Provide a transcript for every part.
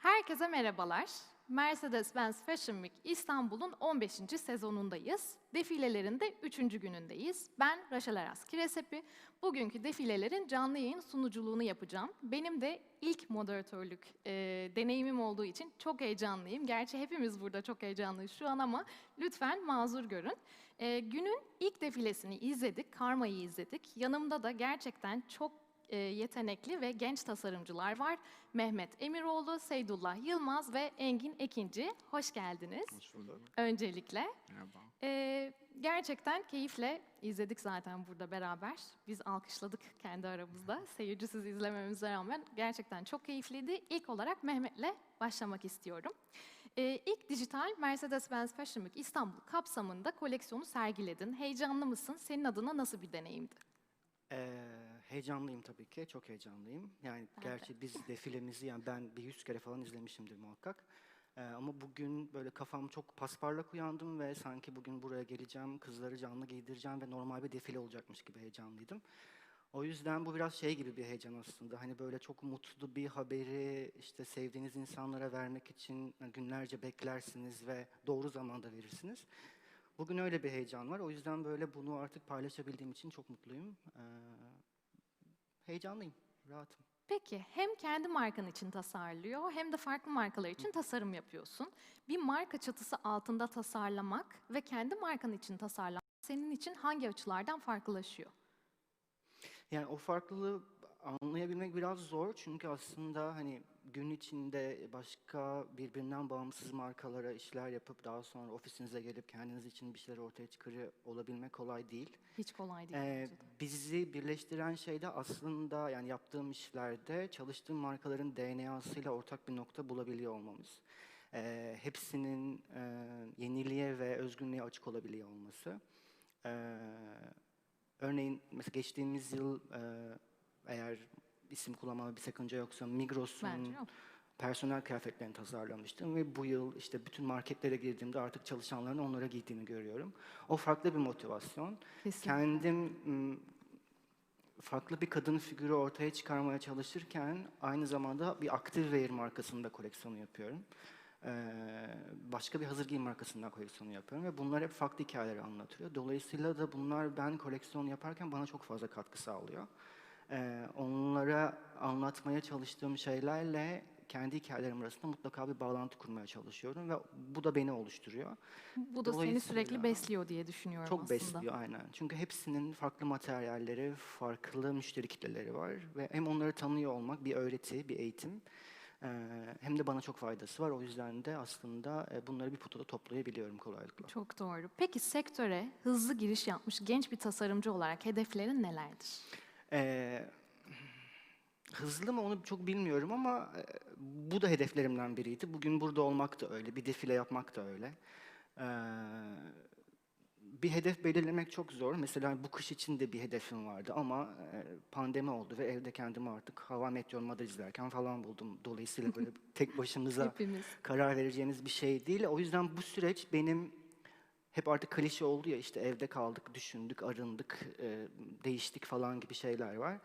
Herkese merhabalar. Mercedes-Benz Fashion Week İstanbul'un 15. sezonundayız. Defilelerin de 3. günündeyiz. Ben Raşel Aras Kiresepi. Bugünkü defilelerin canlı yayın sunuculuğunu yapacağım. Benim de ilk moderatörlük deneyimim olduğu için çok heyecanlıyım. Gerçi hepimiz burada çok heyecanlıyız şu an ama lütfen mazur görün. Günün ilk defilesini izledik, Karma'yı izledik. Yanımda da gerçekten çok yetenekli ve genç tasarımcılar var. Mehmet Emiroğlu, Seydullah Yılmaz ve Engin Ekinci. Hoş geldiniz. Hoş bulduk. Öncelikle. Merhaba. Gerçekten keyifle izledik zaten burada beraber. Biz alkışladık kendi aramızda. Seyircisiz izlememize rağmen gerçekten çok keyifliydi. İlk olarak Mehmet'le başlamak istiyorum. İlk dijital Mercedes-Benz Fashion Week İstanbul kapsamında koleksiyonu sergiledin. Heyecanlı mısın? Senin adına nasıl bir deneyimdi? Heyecanlıyım tabii ki, çok heyecanlıyım. Yani Ben de. gerçi biz defilemizi ben bir 100 kere falan izlemişimdir muhakkak. Ama bugün böyle kafam çok pasparlak uyandım ve sanki bugün buraya geleceğim, kızları canlı giydireceğim ve normal bir defile olacakmış gibi heyecanlıydım. O yüzden bu biraz şey gibi bir heyecan aslında. Hani böyle çok mutlu bir haberi işte sevdiğiniz insanlara vermek için günlerce beklersiniz ve doğru zamanda verirsiniz. Bugün öyle bir heyecan var. O yüzden böyle bunu artık paylaşabildiğim için çok mutluyum. Heyecanlıyım, rahatım. Peki hem kendi markan için tasarlıyor hem de farklı markalar için tasarım yapıyorsun. Bir marka çatısı altında tasarlamak ve kendi markan için tasarlamak senin için hangi açılardan farklılaşıyor? Yani o farklılığı anlayabilmek biraz zor çünkü aslında hani gün içinde başka birbirinden bağımsız markalara işler yapıp daha sonra ofisinize gelip kendiniz için bir şeyler ortaya çıkarıyor olabilmek kolay değil. Hiç kolay değil bence de. Bizi birleştiren şey de aslında yani yaptığım işlerde çalıştığım markaların DNA'sıyla ortak bir nokta bulabiliyor olmamız. Hepsinin yeniliğe ve özgünlüğe açık olabiliyor olması. Ee, Örneğin mesela geçtiğimiz yıl eğer isim kullanmama bir sakınca yoksa Bence Migros'un yok. personel kıyafetlerini tasarlamıştım ve bu yıl işte bütün marketlere girdiğimde artık çalışanların onlara giydiğini görüyorum. O farklı bir motivasyon. Kesinlikle. Kendim farklı bir kadın figürü ortaya çıkarmaya çalışırken aynı zamanda bir Activewear markasında koleksiyonu yapıyorum. Başka bir hazır giyim markasından koleksiyonu yapıyorum ve bunlar hep farklı hikayeleri anlatıyor. Dolayısıyla da bunlar ben koleksiyon yaparken bana çok fazla katkı sağlıyor. Onlara anlatmaya çalıştığım şeylerle kendi hikayelerim arasında mutlaka bir bağlantı kurmaya çalışıyorum ve bu da beni oluşturuyor. Bu da seni sürekli Dolayısıyla besliyor diye düşünüyorum çok aslında. besliyor aynen. Çünkü hepsinin farklı materyalleri, farklı müşteri kitleleri var ve hem onları tanıyor olmak bir öğreti, bir eğitim. Hem de bana çok faydası var. O yüzden de aslında bunları bir potada toplayabiliyorum kolaylıkla. Çok doğru. Peki sektöre hızlı giriş yapmış genç bir tasarımcı olarak hedeflerin nelerdir? Ee, Hızlı mı onu çok bilmiyorum ama bu da hedeflerimden biriydi. Bugün burada olmak da öyle, bir defile yapmak da öyle. Ee, Bir hedef belirlemek çok zor. Mesela bu kış için de bir hedefim vardı ama pandemi oldu ve evde kendimi artık How I Met Your Mother izlerken falan buldum. Dolayısıyla böyle tek başımıza Hepimiz. karar vereceğimiz bir şey değil. O yüzden bu süreç benim hep artık klişe oldu ya işte evde kaldık, düşündük, arındık, değiştik falan gibi şeyler var.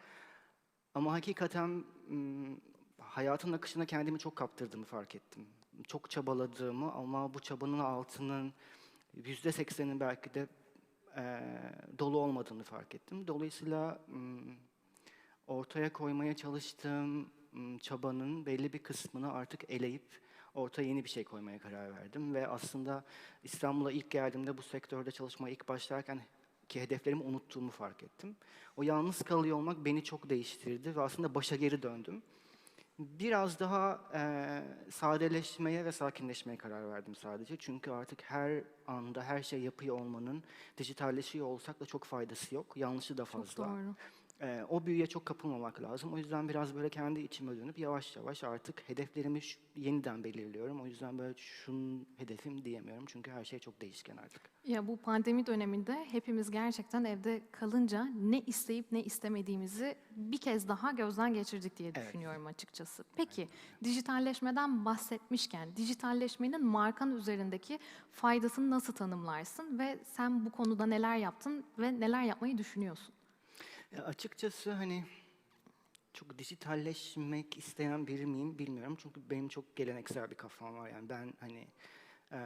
Ama hakikaten hayatın akışına kendimi çok kaptırdığımı fark ettim. Çok çabaladığımı ama bu çabanın altının %80'i belki de dolu olmadığını fark ettim. Dolayısıyla ortaya koymaya çalıştığım çabanın belli bir kısmını artık eleyip ortaya yeni bir şey koymaya karar verdim. Ve aslında İstanbul'a ilk geldiğimde bu sektörde çalışmaya ilk başlarken ki hedeflerimi unuttuğumu fark ettim. O yalnız kalıyor olmak beni çok değiştirdi ve aslında başa geri döndüm. Biraz daha sadeleşmeye ve sakinleşmeye karar verdim sadece. Çünkü artık her anda her şey yapıyor olmanın dijitalleşiyor olsak da çok faydası yok. Yanlışı da Çok fazla. doğru. O büyüye çok kapılmamak lazım. O yüzden biraz böyle kendi içime dönüp yavaş yavaş artık hedeflerimi yeniden belirliyorum. O yüzden böyle şunun hedefim diyemiyorum. Çünkü her şey çok değişken artık. Ya bu pandemi döneminde hepimiz gerçekten evde kalınca ne isteyip ne istemediğimizi bir kez daha gözden geçirdik diye Evet. düşünüyorum açıkçası. Peki dijitalleşmeden bahsetmişken dijitalleşmenin markan üzerindeki faydasını nasıl tanımlarsın ve sen bu konuda neler yaptın ve neler yapmayı düşünüyorsun? Açıkçası hani çok dijitalleşmek isteyen biri miyim bilmiyorum. Çünkü benim çok geleneksel bir kafam var. Yani ben hani eee,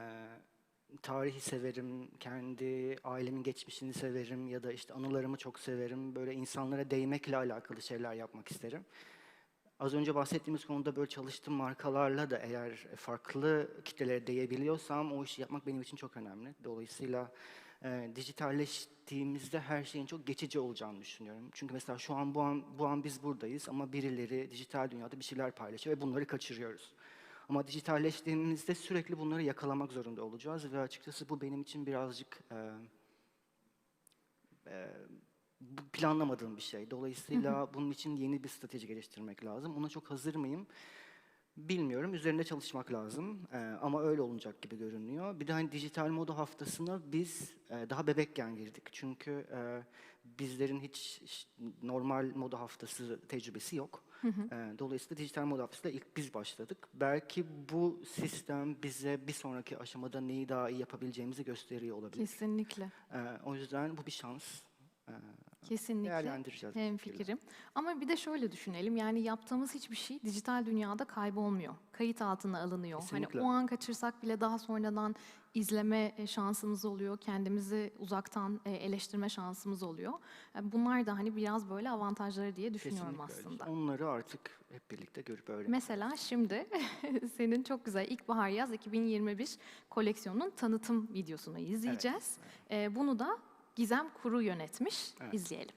tarihi severim, kendi ailemin geçmişini severim ya da işte anılarımı çok severim. Böyle insanlara değmekle alakalı şeyler yapmak isterim. Az önce bahsettiğimiz konuda böyle çalıştığım markalarla da eğer farklı kitlelere değebiliyorsam o işi yapmak benim için çok önemli. Dolayısıyla dijitalleştiğimizde her şeyin çok geçici olacağını düşünüyorum. Çünkü mesela şu an bu an biz buradayız ama birileri dijital dünyada bir şeyler paylaşıyor ve bunları kaçırıyoruz. Ama dijitalleştiğimizde sürekli bunları yakalamak zorunda olacağız ve açıkçası bu benim için birazcık e, planlamadığım bir şey. Dolayısıyla bunun için yeni bir strateji geliştirmek lazım. Ona çok hazır mıyım? Bilmiyorum. Üzerinde çalışmak lazım. Ama öyle olacak gibi görünüyor. Bir de hani dijital moda haftasına biz daha bebekken girdik. Çünkü bizlerin hiç normal moda haftası tecrübesi yok. Dolayısıyla dijital moda haftasıyla ilk biz başladık. Belki bu sistem bize bir sonraki aşamada neyi daha iyi yapabileceğimizi gösteriyor olabilir. Kesinlikle. O yüzden bu bir şans. Ee, Kesinlikle Değerlendireceğiz bu şekilde. hemfikirim. Ama bir de şöyle düşünelim. Yani yaptığımız hiçbir şey dijital dünyada kaybolmuyor. Kayıt altına alınıyor. Kesinlikle. Hani o an kaçırsak bile daha sonradan izleme şansımız oluyor. Kendimizi uzaktan eleştirme şansımız oluyor. Bunlar da hani biraz böyle avantajları diye düşünüyorum Kesinlikle öyle. aslında. Onları artık hep birlikte görüp öğreneceğiz. Mesela şimdi senin çok güzel İlkbahar Yaz 2021 koleksiyonunun tanıtım videosunu izleyeceğiz. Bunu da Gizem Kuru yönetmiş. Evet. İzleyelim.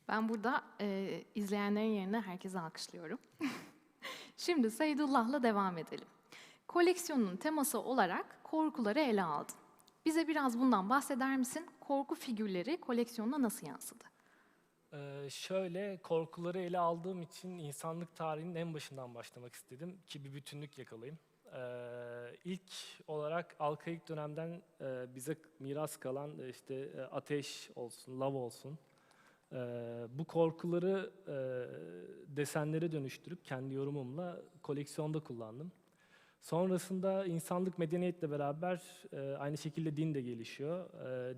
Ben burada izleyenlerin yerine herkese alkışlıyorum. Şimdi Seydullah'la devam edelim. Koleksiyonun teması olarak korkuları ele aldın. Bize biraz bundan bahseder misin? Korku figürleri koleksiyonuna nasıl yansıdı? Şöyle, korkuları ele aldığım için insanlık tarihinin en başından başlamak istedim ki bir bütünlük yakalayayım. İlk olarak arkaik dönemden bize miras kalan ateş olsun, lav olsun. Bu korkuları desenlere dönüştürüp kendi yorumumla koleksiyonda kullandım. Sonrasında insanlık medeniyetle beraber aynı şekilde din de gelişiyor.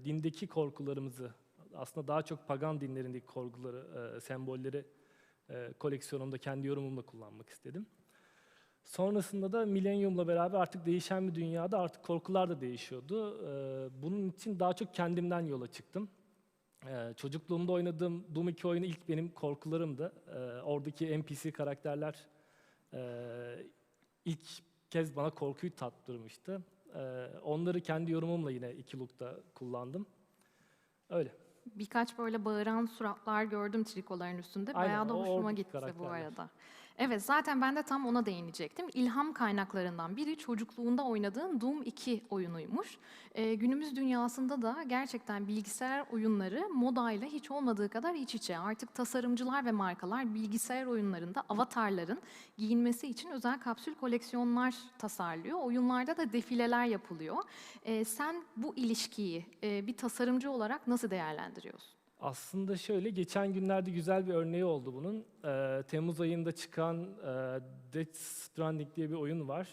Dindeki korkularımızı, aslında daha çok pagan dinlerindeki korkuları, sembolleri koleksiyonumda kendi yorumumla kullanmak istedim. Sonrasında da milenyumla beraber artık değişen bir dünyada artık korkular da değişiyordu. Bunun için daha çok kendimden yola çıktım. Çocukluğumda oynadığım Doom 2 oyunu ilk benim korkularımdı. Oradaki NPC karakterler ilk kez bana korkuyu tattırmıştı. Onları kendi yorumumla yine iki look'ta kullandım. Öyle. Birkaç böyle bağıran suratlar gördüm trikoların üstünde. Aynen, Bayağı da o hoşuma oradaki gitti bu karakterler. arada. Evet, zaten ben de tam ona değinecektim. İlham kaynaklarından biri çocukluğunda oynadığın Doom 2 oyunuymuş. Günümüz dünyasında da gerçekten bilgisayar oyunları modayla hiç olmadığı kadar iç içe. Artık tasarımcılar ve markalar bilgisayar oyunlarında avatarların giyinmesi için özel kapsül koleksiyonlar tasarlıyor. Oyunlarda da defileler yapılıyor. Sen bu ilişkiyi bir tasarımcı olarak nasıl değerlendiriyorsun? Aslında şöyle, geçen günlerde güzel bir örneği oldu bunun. Temmuz ayında çıkan Death Stranding diye bir oyun var.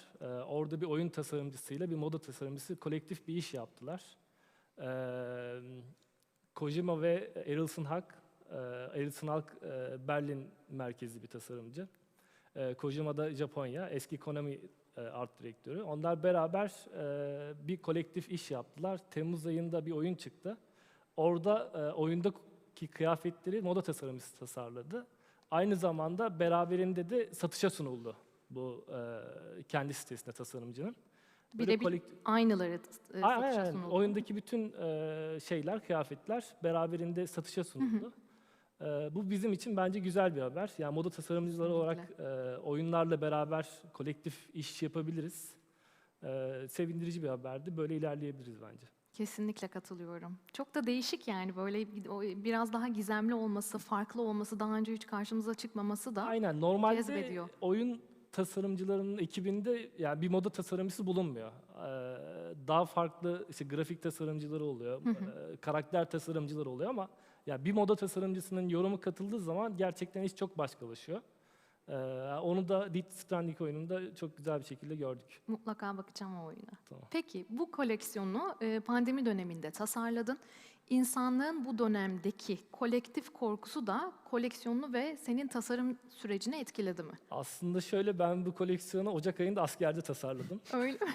Orada bir oyun tasarımcısıyla bir moda tasarımcısı kolektif bir iş yaptılar. Kojima ve Erilson Hak, Berlin merkezli bir tasarımcı. Kojima da Japonya, eski Konami art direktörü. Onlar beraber bir kolektif iş yaptılar. Temmuz ayında bir oyun çıktı. Orada oyundaki kıyafetleri moda tasarımcısı tasarladı. Aynı zamanda beraberinde de satışa sunuldu bu kendi sitesinde tasarımcının. Böyle Birebir aynıları satışa Aynen. sunuldu. Oyundaki bütün kıyafetler beraberinde satışa sunuldu. Bu bizim için bence güzel bir haber. Yani moda tasarımcıları olarak oyunlarla beraber kolektif iş yapabiliriz. Sevindirici bir haberdi. Böyle ilerleyebiliriz bence. Kesinlikle katılıyorum. Çok da değişik yani böyle biraz daha gizemli olması, farklı olması, daha önce hiç karşımıza çıkmaması da Aynen. Normalde cezbediyor. oyun tasarımcılarının ekibinde yani bir moda tasarımcısı bulunmuyor. Daha farklı işte grafik tasarımcıları oluyor, karakter tasarımcıları oluyor ama ya bir moda tasarımcısının yorumu katıldığı zaman gerçekten iş çok başkalaşıyor. Onu da Death Stranding oyununda çok güzel bir şekilde gördük. Mutlaka bakacağım o oyuna. Tamam. Peki bu koleksiyonu pandemi döneminde tasarladın. İnsanlığın bu dönemdeki kolektif korkusu da koleksiyonunu ve senin tasarım sürecini etkiledi mi? Aslında şöyle, ben bu koleksiyonu Ocak ayında askerde tasarladım. Öyle mi?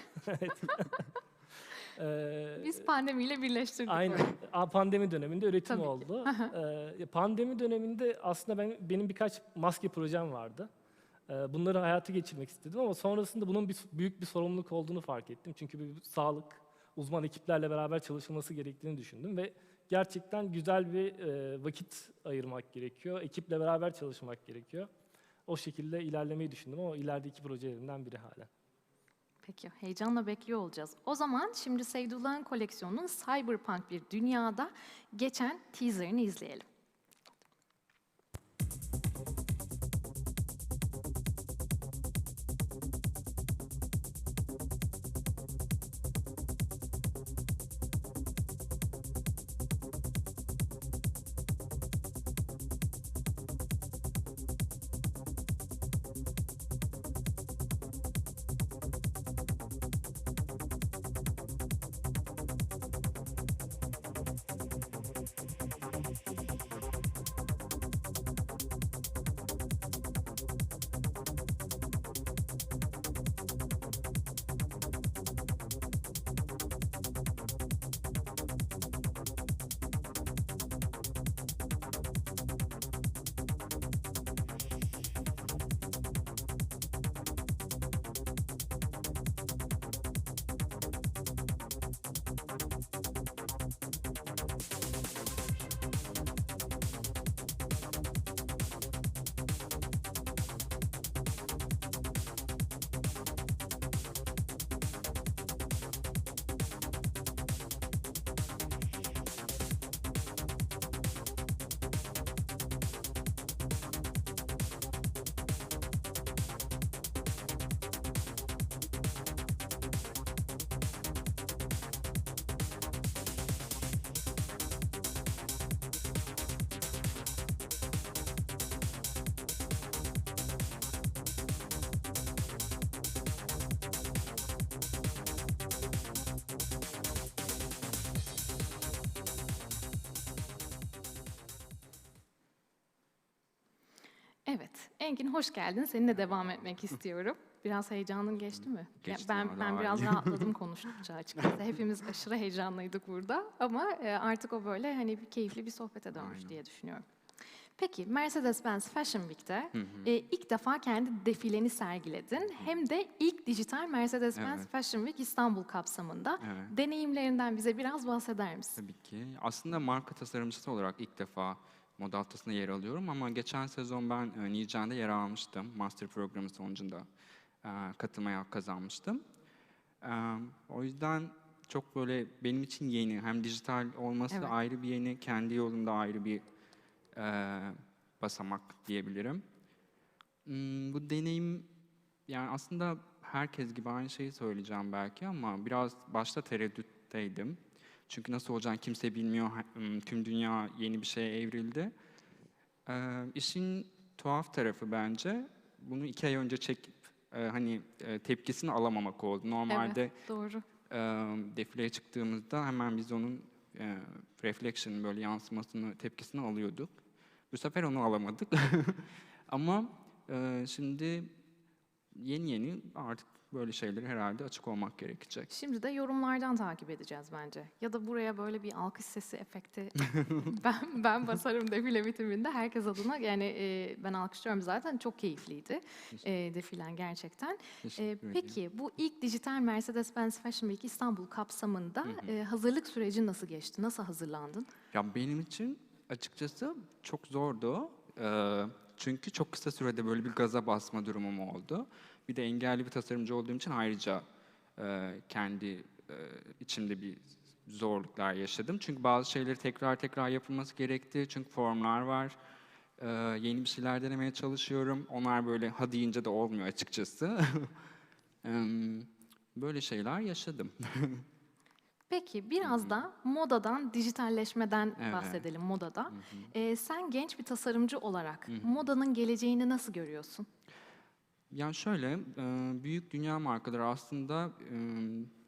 Biz pandemiyle birleştirdik. Aynen. böyle. Pandemi döneminde üretim Tabii ki. oldu. Pandemi döneminde aslında benim birkaç maske projem vardı. Bunları hayata geçirmek istedim ama sonrasında bunun büyük bir sorumluluk olduğunu fark ettim. Çünkü bir sağlık, uzman ekiplerle beraber çalışılması gerektiğini düşündüm ve gerçekten güzel bir vakit ayırmak gerekiyor. Ekiple beraber çalışmak gerekiyor. O şekilde ilerlemeyi düşündüm ama ilerideki projelerimden biri hala. Peki, heyecanla bekliyor olacağız. O zaman şimdi Seydullah'ın koleksiyonunun cyberpunk bir dünyada geçen teaserını izleyelim. Evet, Engin hoş geldin. Seninle devam etmek istiyorum. Biraz heyecanın geçti mi? Geçti ben ama ben daha biraz iyi. rahatladım konuştukça açıkçası. Hepimiz aşırı heyecanlıydık burada ama artık o böyle hani bir keyifli bir sohbete dönmüş Aynen. diye düşünüyorum. Peki Mercedes-Benz Fashion Week'te ilk defa kendi defileni sergiledin. Hem de ilk dijital Mercedes-Benz Evet. Fashion Week İstanbul kapsamında. Evet. Deneyimlerinden bize biraz bahseder misin? Tabii ki. Aslında marka tasarımcısı olarak ilk defa moda haftasında yer alıyorum ama geçen sezon ben Nijen'de yer almıştım. Master programı sonucunda katılmaya hak kazanmıştım. O yüzden çok böyle benim için yeni. Hem dijital olması Evet. ayrı bir yeni, kendi yolunda ayrı bir basamak diyebilirim. Bu deneyim, yani aslında herkes gibi aynı şeyi söyleyeceğim belki ama biraz başta tereddütteydim. Çünkü nasıl olacağını kimse bilmiyor. Tüm dünya yeni bir şeye evrildi. İşin tuhaf tarafı bence bunu 2 ay önce çekip tepkisini alamamak oldu. Normalde Evet, doğru. defileye çıktığımızda hemen biz onun reflection, böyle yansımasını, tepkisini alıyorduk. Bu sefer onu alamadık. Ama şimdi yeni artık böyle şeylere herhalde açık olmak gerekecek. Şimdi de yorumlardan takip edeceğiz bence. Ya da buraya böyle bir alkış sesi efekti ben basarım defile bitiminde herkes adına. Yani ben alkışlıyorum zaten. Çok keyifliydi defilen gerçekten. Teşekkür ederim. Peki bu ilk dijital Mercedes-Benz Fashion Week İstanbul kapsamında hazırlık süreci nasıl geçti? Nasıl hazırlandın? Ya benim için açıkçası çok zordu. Çünkü çok kısa sürede böyle bir gaza basma durumum oldu. Bir de engelli bir tasarımcı olduğum için ayrıca kendi içimde bir zorluklar yaşadım. Çünkü bazı şeyleri tekrar yapılması gerekti. Çünkü formlar var. Yeni bir şeyler denemeye çalışıyorum. Onlar böyle ha deyince de olmuyor açıkçası. Böyle şeyler yaşadım. Peki biraz da modadan, dijitalleşmeden Evet. bahsedelim modada. Sen genç bir tasarımcı olarak modanın geleceğini nasıl görüyorsun? Yani şöyle, büyük dünya markaları aslında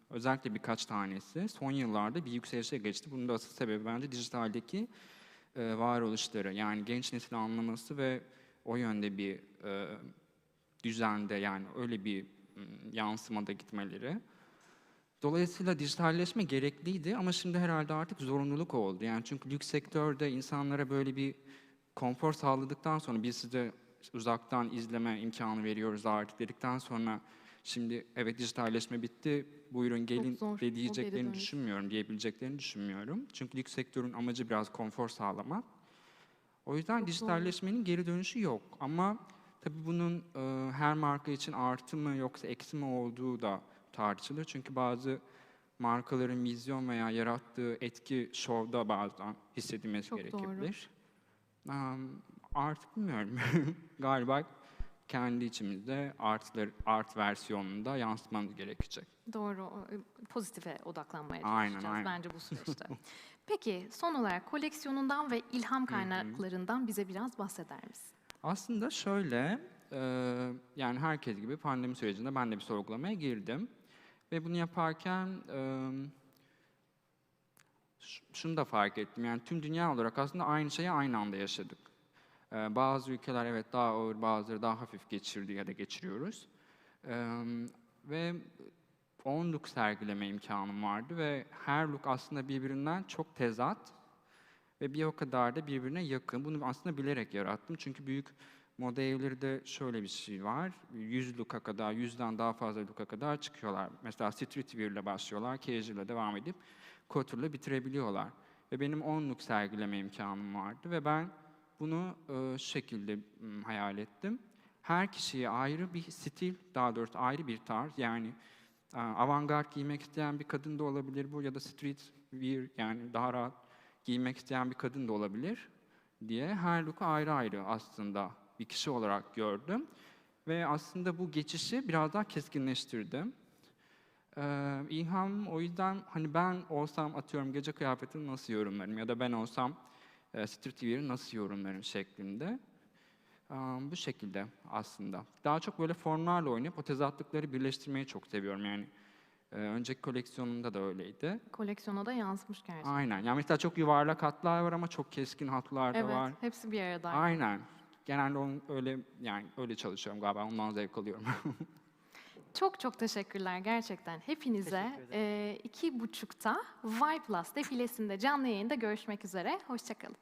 özellikle birkaç tanesi son yıllarda bir yükselişe geçti. Bunun da asıl sebebi bence dijitaldeki varoluşları. Yani genç nesil anlaması ve o yönde bir düzende, yani öyle bir yansımada gitmeleri. Dolayısıyla dijitalleşme gerekliydi ama şimdi herhalde artık zorunluluk oldu. Yani çünkü lüks sektörde insanlara böyle bir konfor sağladıktan sonra biz size uzaktan izleme imkanı veriyoruz artık dedikten sonra şimdi evet dijitalleşme bitti, buyurun gelin zor o geri diyeceklerini dönüş. düşünmüyorum, diyebileceklerini düşünmüyorum. Çünkü lüks sektörün amacı biraz konfor sağlamak. O yüzden Çok doğru. dijitalleşmenin geri dönüşü yok. Ama tabii bunun her marka için artı mı yoksa eksi mi olduğu da tartışılır. Çünkü bazı markaların vizyon veya yarattığı etki şovda bazen hissedilmesi Çok doğru. gerekebilir. Artık bilmiyorum. Galiba kendi içimizde art versiyonunda yansıtmamız gerekecek. Doğru, pozitife odaklanmaya Aynen, çalışacağız aynen. bence bu süreçte. Peki son olarak koleksiyonundan ve ilham kaynaklarından bize biraz bahseder misin? Aslında şöyle, yani herkes gibi pandemi sürecinde ben de bir sorgulamaya girdim. Ve bunu yaparken şunu da fark ettim. Yani tüm dünya olarak aslında aynı şeyi aynı anda yaşadık. Bazı ülkeler evet daha ağır, bazıları daha hafif geçirdi ya da geçiriyoruz. Ve 10 look sergileme imkanım vardı ve her look aslında birbirinden çok tezat ve bir o kadar da birbirine yakın. Bunu aslında bilerek yarattım. Çünkü büyük moda evleri de şöyle bir şey var. 100 look'a kadar, 100'den daha fazla look'a kadar çıkıyorlar. Mesela streetwear ile başlıyorlar, casual ile devam edip couture'la bitirebiliyorlar. Ve benim 10 look sergileme imkanım vardı ve ben bunu şu şekilde hayal ettim. Her kişiye ayrı bir stil, daha doğrusu ayrı bir tarz. Yani avantgard giymek isteyen bir kadın da olabilir bu ya da streetwear, yani daha rahat giymek isteyen bir kadın da olabilir diye her look'u ayrı ayrı aslında bir kişi olarak gördüm. Ve aslında bu geçişi biraz daha keskinleştirdim. İlham o yüzden hani ben olsam atıyorum gece kıyafetini nasıl yorumlarım ya da ben olsam streetwear'ı nasıl yorumlarım şeklinde. Bu şekilde aslında. Daha çok böyle formlarla oynayıp o tezatlıkları birleştirmeyi çok seviyorum. Yani önceki koleksiyonumda da öyleydi. Koleksiyona da yansımış gerçekten. Aynen. Yani mesela çok yuvarlak hatlar var ama çok keskin hatlar da Evet, var. hepsi bir arada. Aynen. Genelde öyle, yani öyle çalışıyorum galiba. Ondan zevk alıyorum. Çok çok teşekkürler gerçekten hepinize. Teşekkür ederim. 2.30'da Vibe Plus defilesinde canlı yayında görüşmek üzere. Hoşçakalın.